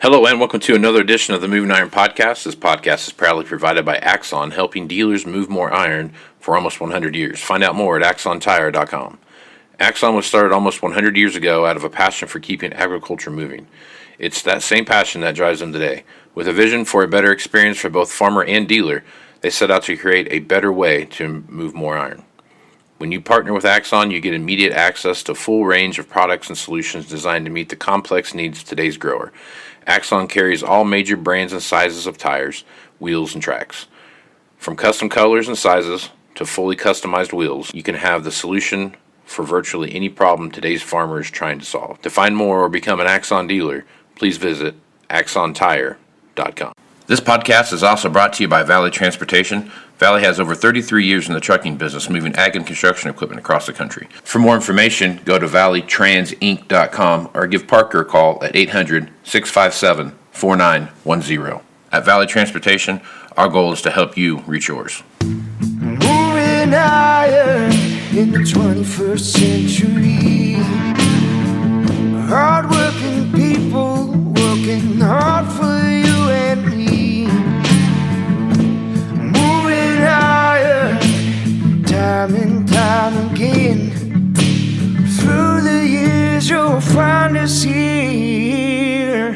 Hello and welcome to another edition of the Moving Iron Podcast. This podcast is proudly provided by Axon, helping dealers move more iron for almost 100 years. Find out more at axontire.com. Axon was started almost 100 years ago out of a passion for keeping agriculture moving. It's that same passion that drives them today. With a vision for a better experience for both farmer and dealer, they set out to create a better way to move more iron. When you partner with Axon, you get immediate access to a full range of products and solutions designed to meet the complex needs of today's grower. Axon carries all major brands and sizes of tires, wheels, and tracks. From custom colors and sizes to fully customized wheels, you can have the solution for virtually any problem today's farmer is trying to solve. To find more or become an Axon dealer, please visit axontire.com. This podcast is also brought to you by Valley Transportation. Valley has over 33 years in the trucking business, moving ag and construction equipment across the country. For more information, go to valleytransinc.com or give Parker a call at 800-657-4910. At Valley Transportation, our goal is to help you reach yours. Moving iron in the 21st century. Hard-working people working hard for you and me. Moving iron time and time again. Through the years you'll find us here.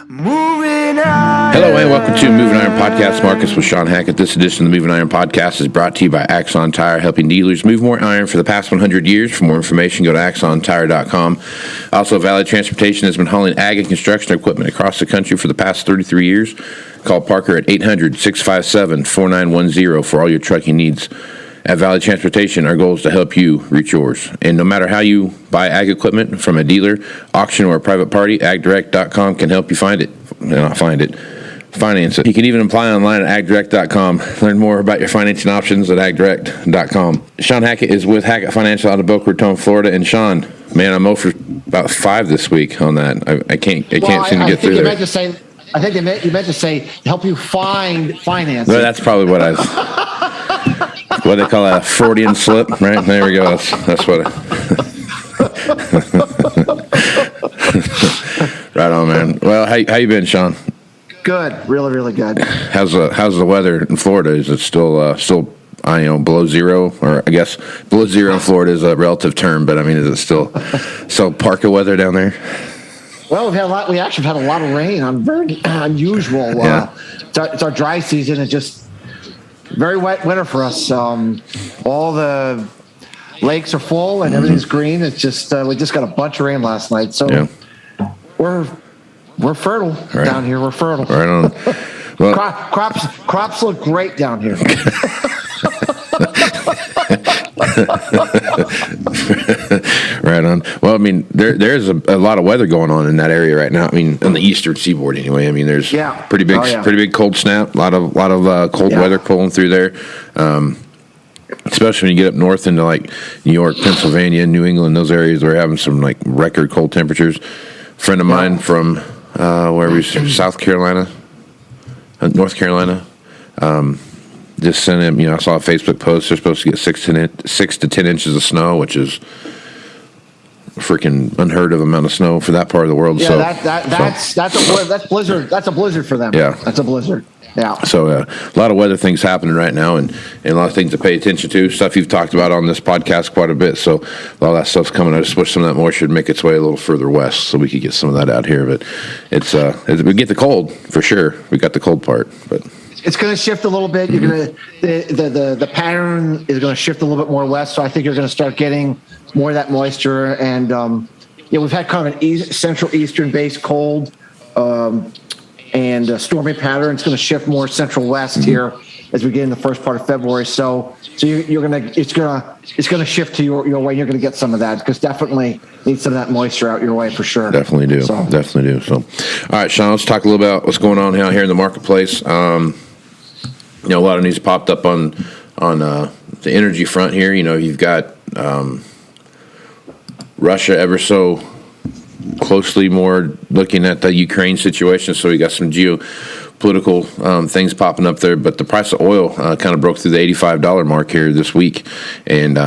Moving iron. Hello and welcome to Moving Iron Podcast. Marcus with Shawn Hackett. This edition of the Moving Iron Podcast is brought to you by Axon Tire, helping dealers move more iron for the past 100 years. For more information, go to axontire.com. Also, Valley Transportation has been hauling ag and construction equipment across the country for the past 33 years. Call Parker at 800-657-4910 for all your trucking needs. At Valley Transportation, our goal is to help you reach yours. And no matter how you buy ag equipment from a dealer, auction, or a private party, agdirect.com can help you find it. Not find it. Finance it. You can even apply online at agdirect.com. Learn more about your financing options at agdirect.com. Shawn Hackett is with Hackett Financial out of Boca Raton, Florida. And Shawn, man, I'm over about 5 this week on that. I can't seem to get through there. I think you meant to say help you find financing. Well, that's probably what what they call a Freudian slip, right? There we go. That's what. Right on, man. Well, how you been, Shawn? Good, really, really good. How's the weather in Florida? Is it still below zero? Or I guess below zero in Florida is a relative term, but I mean, is it still parka weather down there? Well, we actually have had a lot of rain. Very unusual. Yeah. It's our dry season. It's just very wet winter for us. All the lakes are full and everything's green. It's just we just got a bunch of rain last night, so yeah. We're fertile down here. We're fertile. Right on. Well, crops look great down here. Right on. Well, I mean, there's a lot of weather going on in that area right now. I mean, on the eastern seaboard anyway. I mean, there's pretty big cold snap. A lot of cold weather pulling through there. Especially when you get up north into like New York, Pennsylvania, New England, those areas, we're having some like record cold temperatures. A friend of mine from South Carolina, North Carolina. Just sent him, I saw a Facebook post. They're supposed to get 6 to 10 inches of snow, which is a freaking unheard of amount of snow for that part of the world. Yeah, that's a blizzard. That's a blizzard for them. Yeah, that's a blizzard. Yeah. So a lot of weather things happening right now, and a lot of things to pay attention to. Stuff you've talked about on this podcast quite a bit. So a lot of that stuff's coming. I just wish some of that moisture would make its way a little further west, so we could get some of that out here. But we get the cold for sure. We got the cold part, but. It's going to shift a little bit. You're going to the pattern is going to shift a little bit more west. So I think you're going to start getting more of that moisture. And we've had kind of an central eastern based cold and stormy pattern. It's going to shift more central west here as we get in the first part of February. So it's going to shift to your way. You're going to get some of that because definitely need some of that moisture out your way for sure. Definitely do. So, all right, Shawn, let's talk a little about what's going on out here in the marketplace. A lot of news popped up on the energy front here. You've got Russia ever so closely more looking at the Ukraine situation. So we got some geopolitical things popping up there. But the price of oil kind of broke through the $85 mark here this week. And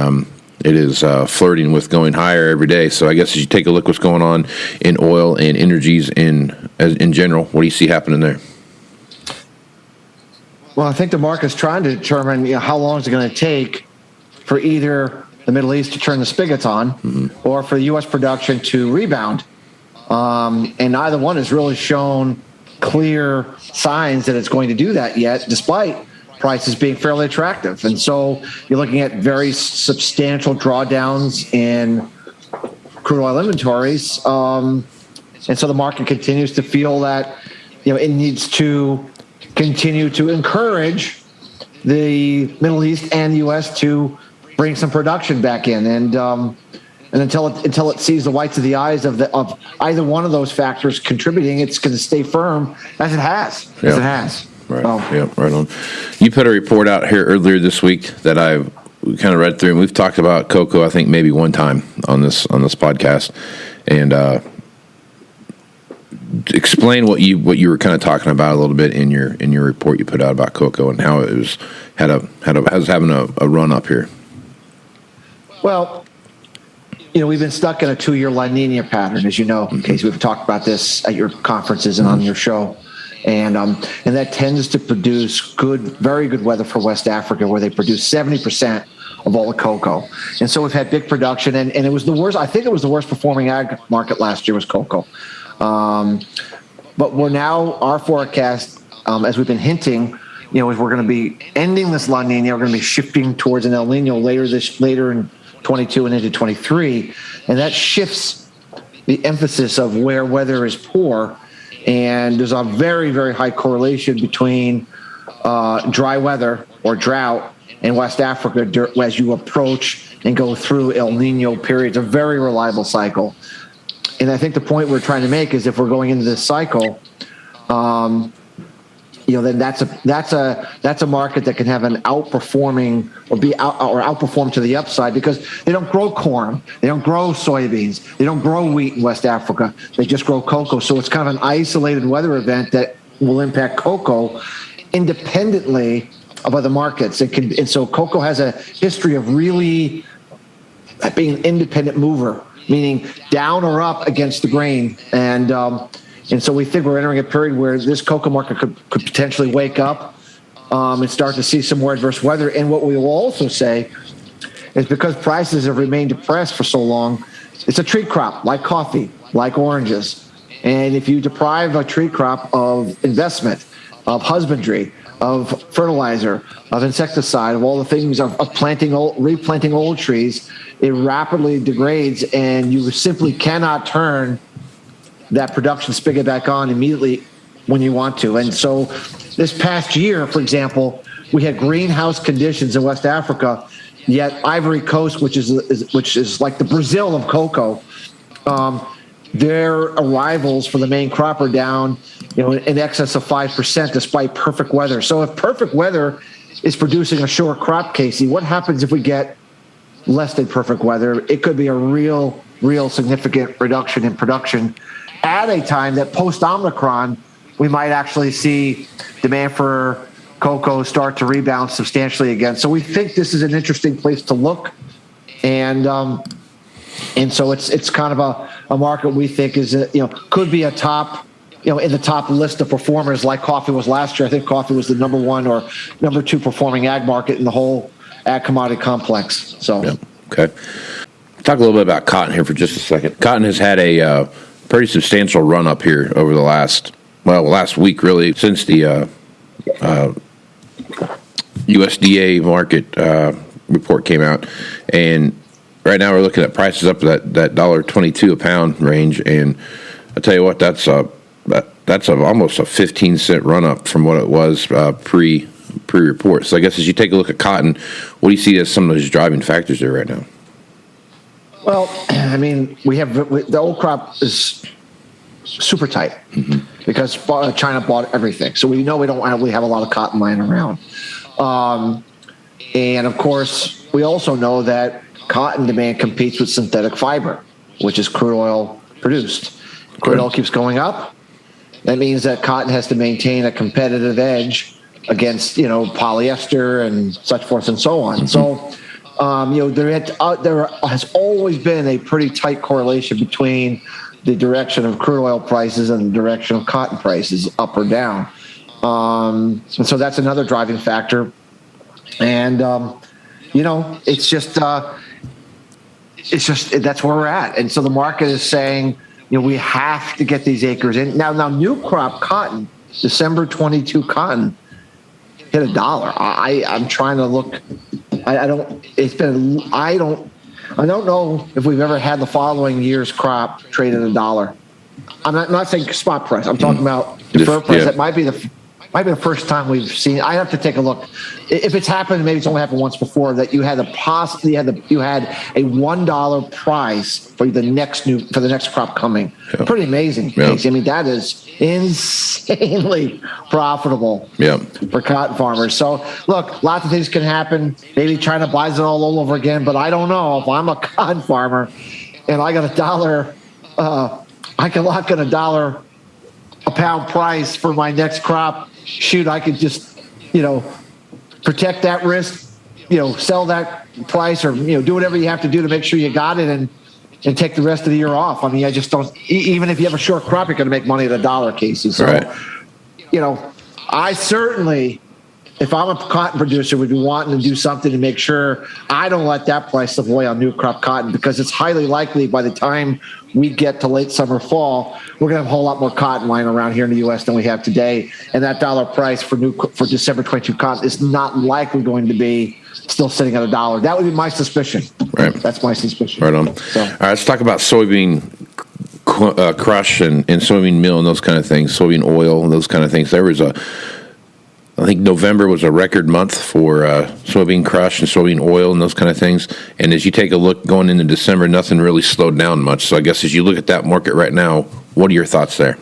it is flirting with going higher every day. So I guess as you take a look what's going on in oil and energies in general, what do you see happening there? Well, I think the market's trying to determine how long is it going to take for either the Middle East to turn the spigots on or for U.S. production to rebound. And neither one has really shown clear signs that it's going to do that yet, despite prices being fairly attractive. And so you're looking at very substantial drawdowns in crude oil inventories. And so the market continues to feel that, it needs to continue to encourage the Middle East and the U.S. to bring some production back in. And until it sees the whites of the eyes of either one of those factors contributing, it's going to stay firm as it has. Yep. As it has. Right. Yeah, right on. You put a report out here earlier this week that we kind of read through, and we've talked about cocoa, I think maybe one time on this podcast, and explain what you were kind of talking about a little bit in your report you put out about cocoa and how it was having a run up here. Well, we've been stuck in a 2-year La Nina pattern, as you know, in case we've talked about this at your conferences and on your show. And that tends to produce very good weather for West Africa, where they produce 70% of all the cocoa. And so we've had big production, and it was the worst. I think it was the worst performing ag market last year was cocoa. But our forecast, as we've been hinting, is we're going to be ending this La Nina. We're going to be shifting towards an El Nino later in 22 and into 23, and that shifts the emphasis of where weather is poor. And there's a very, very high correlation between dry weather or drought in West Africa as you approach and go through El Nino periods, a very reliable cycle. And I think the point we're trying to make is if we're going into this cycle, then that's a market that can have an outperforming or outperform to the upside, because they don't grow corn, they don't grow soybeans, they don't grow wheat in West Africa. They just grow cocoa. So it's kind of an isolated weather event that will impact cocoa independently of other markets. And so cocoa has a history of really being an independent mover, meaning down or up against the grain. And so we think we're entering a period where this cocoa market could potentially wake up and start to see some more adverse weather. And what we will also say is, because prices have remained depressed for so long, it's a tree crop like coffee, like oranges. And if you deprive a tree crop of investment, of husbandry, of fertilizer, of insecticide, of all the things of replanting old trees, it rapidly degrades, and you simply cannot turn that production spigot back on immediately when you want to. And so this past year, for example, we had greenhouse conditions in West Africa, yet Ivory Coast, which is like the Brazil of cocoa, their arrivals for the main crop are down, in excess of 5% despite perfect weather. So if perfect weather is producing a short crop, Casey, what happens if we get less than perfect weather? It could be a real significant reduction in production at a time that post-Omicron, we might actually see demand for cocoa start to rebound substantially again. So we think this is an interesting place to look. And so it's kind of a market we think is, could be a top, in the top list of performers like coffee was last year. I think coffee was the number 1 or number 2 performing ag market in the whole ag commodity complex. So, yeah. Okay. Talk a little bit about cotton here for just a second. Cotton has had a pretty substantial run up here over the last week, really, since the USDA market report came out. And right now we're looking at prices up to that $1.22 a pound range. And I tell you what, that's almost a 15-cent run up from what it was pre-report. So I guess as you take a look at cotton, what do you see as some of those driving factors there right now? Well, I mean, the old crop is super tight because China bought everything. So we know we don't really have a lot of cotton lying around. And of course, we also know that cotton demand competes with synthetic fiber, which is crude oil produced. Crude oil keeps going up. That means that cotton has to maintain a competitive edge against, polyester and such forth and so on. So There has always been a pretty tight correlation between the direction of crude oil prices and the direction of cotton prices, up or down. And so that's another driving factor. And, it's just that's where we're at. And so the market is saying, we have to get these acres in. Now new crop cotton, December 22 cotton, hit $1. I'm trying to look. I don't know if we've ever had the following year's crop trade at $1. I'm not saying spot price. I'm talking about deferred price. That might be the first time we've seen. I have to take a look. If it's happened, maybe it's only happened once before, that you had a $1 price for the next crop coming. Yeah. Pretty amazing. Yeah. I mean, that is insanely profitable for cotton farmers. So look, lots of things can happen. Maybe China buys it all over again, but I don't know. If I'm a cotton farmer and I got $1, I can lock in $1 a pound price for my next crop. Shoot, I could just, protect that risk, sell that price, or, do whatever you have to do to make sure you got it and take the rest of the year off. I mean, I just don't, even if you have a short crop, you're going to make money at $1, Casey. So, right. I certainly, if I'm a cotton producer, would be wanting to do something to make sure I don't let that price slip away on new crop cotton, because it's highly likely by the time we get to late summer, fall, we're going to have a whole lot more cotton lying around here in the U.S. than we have today. And that $1 price for December 22 cotton is not likely going to be still sitting at $1. That would be my suspicion. Right. That's my suspicion. Right on. So, all right, let's talk about soybean crush and soybean meal and those kind of things, soybean oil and those kind of things. There was I think November was a record month for soybean crush and soybean oil and those kind of things. And as you take a look going into December, nothing really slowed down much. So I guess as you look at that market right now, what are your thoughts there?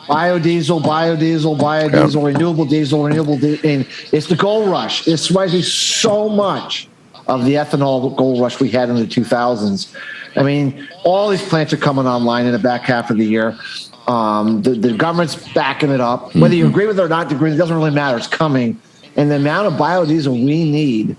Biodiesel, yep. renewable diesel, and it's the gold rush. This reminds me so much of the ethanol gold rush we had in the 2000s. I mean, all these plants are coming online in the back half of the year. The government's backing it up. Whether you agree with it or not, it doesn't really matter. It's coming. And the amount of biodiesel we need,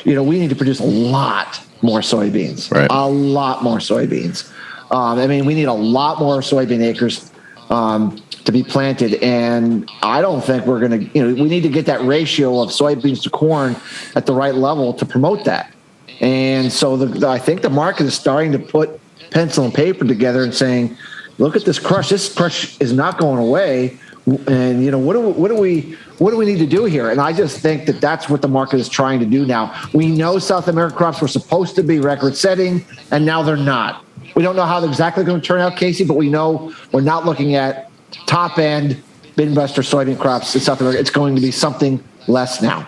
we need to produce a lot more soybeans. Right. A lot more soybeans. We need a lot more soybean acres to be planted. And I don't think we're going to, we need to get that ratio of soybeans to corn at the right level to promote that. And so I think the market is starting to put pencil and paper together and saying, look at this crush. This crush is not going away. And, what do we need to do here? And I just think that that's what the market is trying to do now. We know South American crops were supposed to be record setting, and now they're not. We don't know how they're exactly going to turn out, Casey, but we know we're not looking at top end Midwestern soybean crops in South America. It's going to be something less now.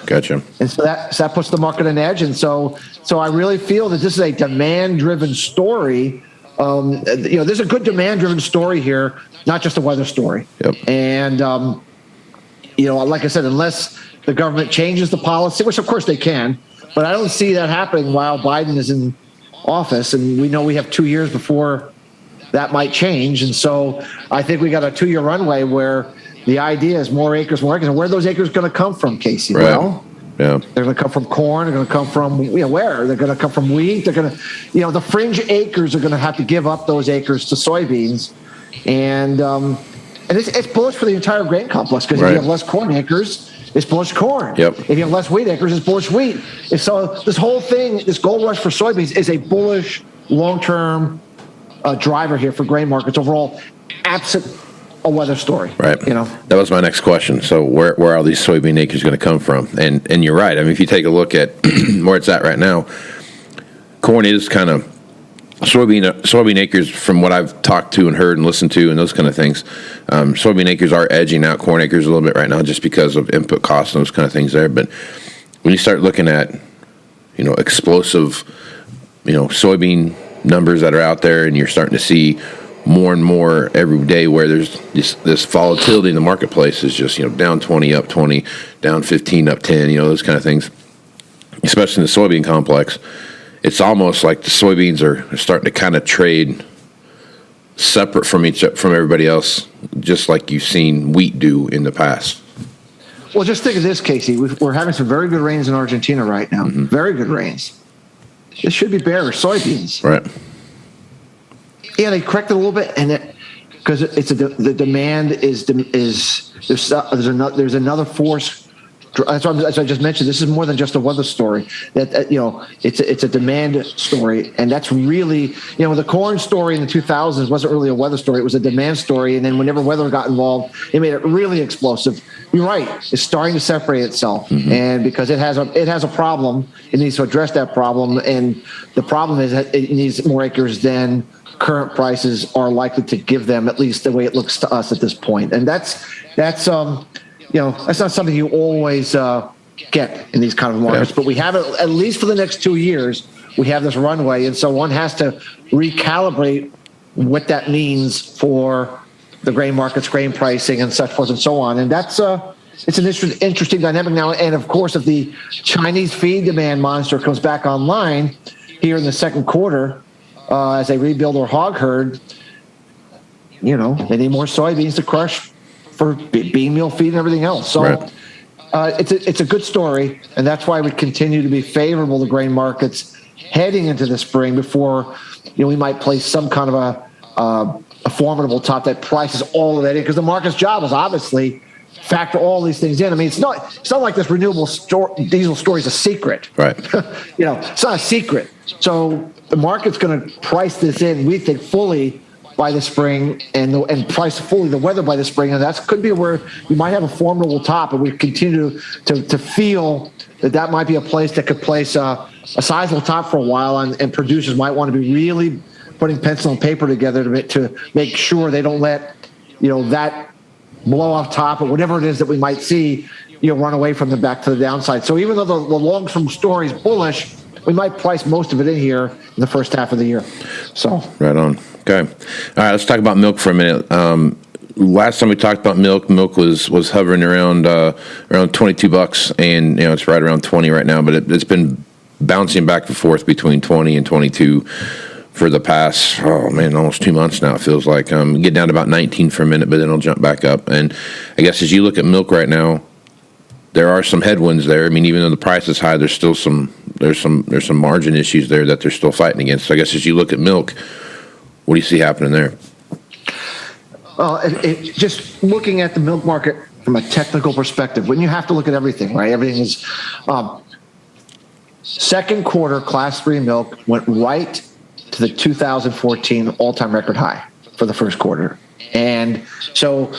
Gotcha. And so that puts the market on edge. And so I really feel that this is a demand-driven story. There's a good demand-driven story here, not just a weather story. Yep. And, like I said, unless the government changes the policy, which of course they can, but I don't see that happening while Biden is in office. And we know we have 2 years before that might change. And so I think we got a 2-year runway where the idea is more acres. And where are those acres going to come from, Casey? Right. Well, yeah. They're going to come from corn. They're going to come from, where? They're going to come from wheat. They're going to, the fringe acres are going to have to give up those acres to soybeans. And it's bullish for the entire grain complex, because if you have less corn acres, it's bullish corn. Yep. If you have less wheat acres, it's bullish wheat. And so this whole thing, this gold rush for soybeans, is a bullish long-term driver here for grain markets overall, absent a weather story. Right. That was my next question. So where are these soybean acres going to come from? And you're right. I mean, if you take a look at where it's at right now, corn is kind of soybean acres, from what I've talked to and heard and listened to and those kind of things. Soybean acres are edging out corn acres a little bit right now, just because of input costs and those kind of things there. But when you start looking at, explosive, soybean numbers that are out there, and you're starting to see more and more every day where there's this volatility in the marketplace is just, down 20, up 20, down 15, up 10, those kind of things, especially in the soybean complex. It's almost like the soybeans are starting to kind of trade separate from everybody else, just like you've seen wheat do in the past. Well, just think of this, Casey. We're having some very good rains in Argentina right now. Very good rains. This should be bearish soybeans. Right. Yeah, they corrected a little bit, and because the demand is there's another force. That's what as I just mentioned. This is more than just a weather story. It's a demand story, and that's really the corn story in the 2000s wasn't really a weather story. It was a demand story, and then whenever weather got involved, it made it really explosive. You're right; it's starting to separate itself, and because it has a problem, it needs to address that problem, and the problem is that it needs more acres than current prices are likely to give them, at least the way it looks to us at this point, and that's that's not something you always get in these kind of markets, but we have it at least for the next 2 years. We have this runway, and so one has to recalibrate what that means for the grain markets, grain pricing, and such forth and so on. And that's it's an interesting dynamic now. And of course, if the Chinese feed demand monster comes back online here in the second quarter as they rebuild their hog herd, they need more soybeans to crush for bean meal feed and everything else. So it's a good story, and that's why we continue to be favorable to grain markets heading into the spring before we might place some kind of a formidable top that prices all of that in, because the market's job is obviously factor all these things in. I mean, it's not like this renewable diesel story is a secret. Right. It's not a secret. So the market's going to price this in, we think, fully by the spring, and price fully the weather by the spring, and that could be where we might have a formidable top, and we continue to feel that might be a place that could place a sizable top for a while, and producers might want to be really putting pencil and paper together to make sure they don't let that blow off top or whatever it is that we might see run away from them back to the downside. So even though the long-term story is bullish, we might price most of it in here in the first half of the year. So right on. Okay. All right, let's talk about milk for a minute. Last time we talked about milk was hovering around $22, and it's right around 20 right now, but it's been bouncing back and forth between 20 and 22 for the past, almost 2 months now, it feels like. Get down to about 19 for a minute, but then it'll jump back up. And I guess as you look at milk right now, there are some headwinds there. I mean, even though the price is high, there's still some margin issues there that they're still fighting against. So I guess as you look at milk, what do you see happening there? Just looking at the milk market from a technical perspective, when you have to look at everything, right? Everything is second quarter Class 3 milk went right to the 2014 all-time record high for the first quarter. And so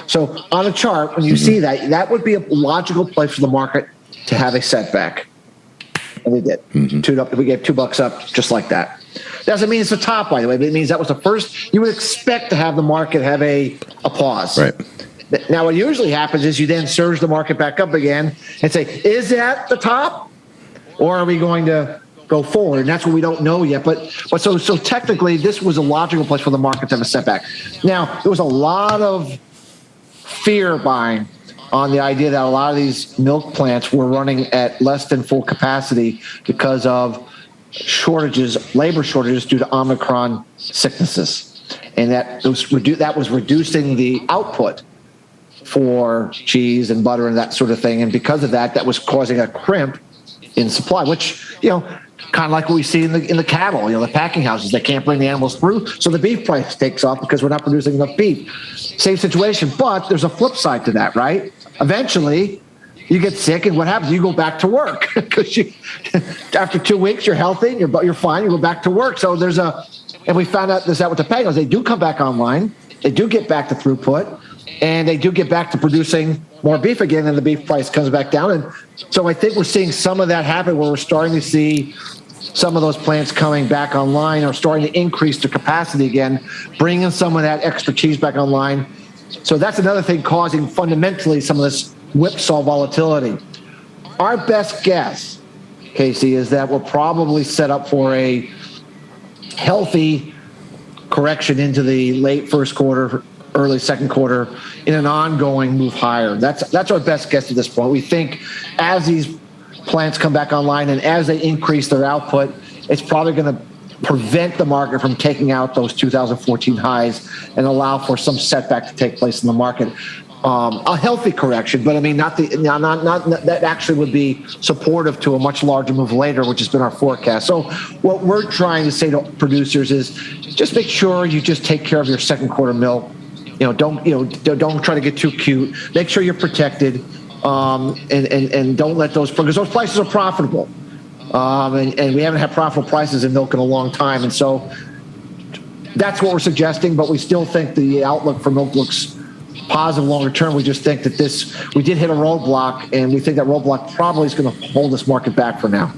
on a chart, when you see that would be a logical place for the market to have a setback. And we did. We gave $2 up just like that. Doesn't mean it's the top, by the way, but it means that was the first. You would expect to have the market have a pause. Right. Now, what usually happens is you then surge the market back up again and say, is that the top? Or are we going to go forward? And that's what we don't know yet. But so technically, this was a logical place for the market to have a setback. Now, there was a lot of fear buying on the idea that a lot of these milk plants were running at less than full capacity because of labor shortages due to Omicron sicknesses, and that was reducing the output for cheese and butter and that sort of thing. And because of that, that was causing a crimp in supply, which kind of like what we see in the cattle, the packing houses. They can't bring the animals through, so the beef price takes off because we're not producing enough beef. Same situation, but there's a flip side to that, right? Eventually, you get sick, and what happens? You go back to work because after 2 weeks you're healthy, you're fine. You go back to work. So and we found out with the packing houses, they do come back online, they do get back to throughput, and they do get back to producing more beef again, and the beef price comes back down. And so I think we're seeing some of that happen, where we're starting to see some of those plants coming back online or starting to increase their capacity again, bringing some of that extra cheese back online. So that's another thing causing fundamentally some of this whipsaw volatility. Our best guess, Casey, is that we're probably set up for a healthy correction into the late first quarter, early second quarter, in an ongoing move higher. That's our best guess at this point. We think as these plants come back online and as they increase their output, it's probably going to prevent the market from taking out those 2014 highs and allow for some setback to take place in the market. a healthy correction, but I mean, not that actually would be supportive to a much larger move later, which has been our forecast. So what we're trying to say to producers is just make sure you just take care of your second quarter milk. Don't try to get too cute. Make sure you're protected, and don't let because those prices are profitable. And we haven't had profitable prices in milk in a long time. And so that's what we're suggesting, but we still think the outlook for milk looks positive longer term. We just think that we did hit a roadblock, and we think that roadblock probably is going to hold this market back for now.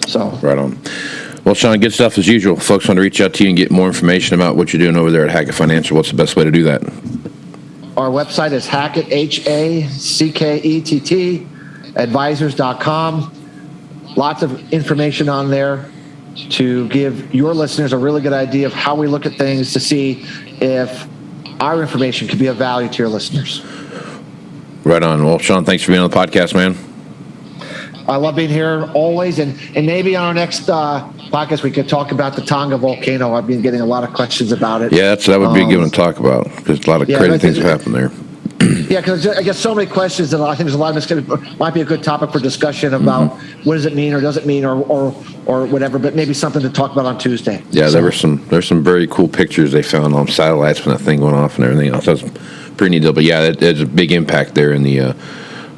So right on. Well, Shawn, good stuff as usual. Folks want to reach out to you and get more information about what you're doing over there at Hackett Financial. What's the best way to do that? Our website is Hackett, Hackett, advisors.com. Lots of information on there to give your listeners a really good idea of how we look at things to see if our information could be of value to your listeners. Right on. Well, Shawn, thanks for being on the podcast, man. I love being here always, and maybe on our next podcast we could talk about the Tonga volcano. I've been getting a lot of questions about it. Yeah, that would be a good one to talk about, because a lot of crazy things have happened there. Yeah, because I get so many questions that I think there's a lot of might be a good topic for discussion about what does it mean or does it mean or whatever, but maybe something to talk about on Tuesday. Yeah, there's some very cool pictures they found on satellites when that thing went off and everything else. That was pretty neat deal. But yeah, there's a big impact there in the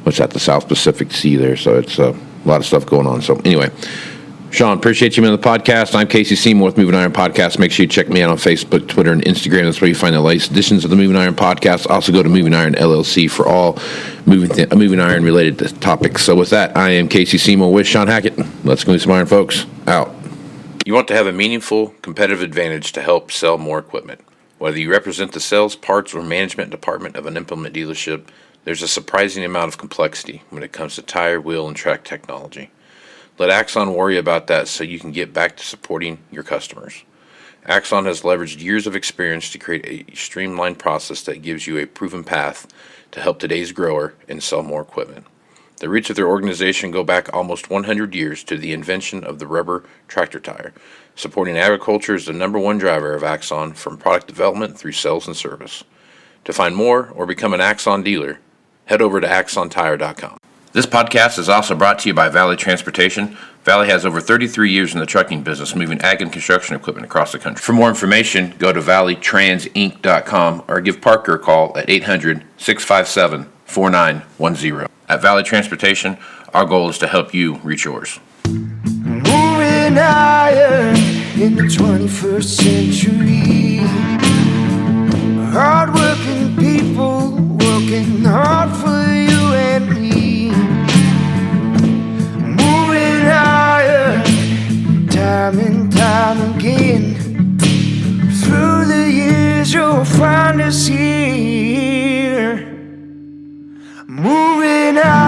the South Pacific Sea there. So it's a lot of stuff going on. So anyway, Shawn, appreciate you being on the podcast. I'm Casey Seymour with Moving Iron Podcast. Make sure you check me out on Facebook, Twitter, and Instagram. That's where you find the latest editions of the Moving Iron Podcast. Also go to Moving Iron LLC for all moving iron related topics. So with that, I am Casey Seymour with Shawn Hackett. Let's move some iron, folks. Out. You want to have a meaningful competitive advantage to help sell more equipment. Whether you represent the sales, parts, or management department of an implement dealership, there's a surprising amount of complexity when it comes to tire, wheel, and track technology. Let Axon worry about that so you can get back to supporting your customers. Axon has leveraged years of experience to create a streamlined process that gives you a proven path to help today's grower and sell more equipment. The roots of their organization go back almost 100 years to the invention of the rubber tractor tire. Supporting agriculture is the number one driver of Axon, from product development through sales and service. To find more or become an Axon dealer, head over to axontire.com. This podcast is also brought to you by Valley Transportation. Valley has over 33 years in the trucking business, moving ag and construction equipment across the country. For more information, go to valleytransinc.com or give Parker a call at 800-657-4910. At Valley Transportation, our goal is to help you reach yours. Moving iron in the 21st century. Hard-working people working hard for you and me. Moving iron time and time again. Through the years you'll find us here. Moving iron.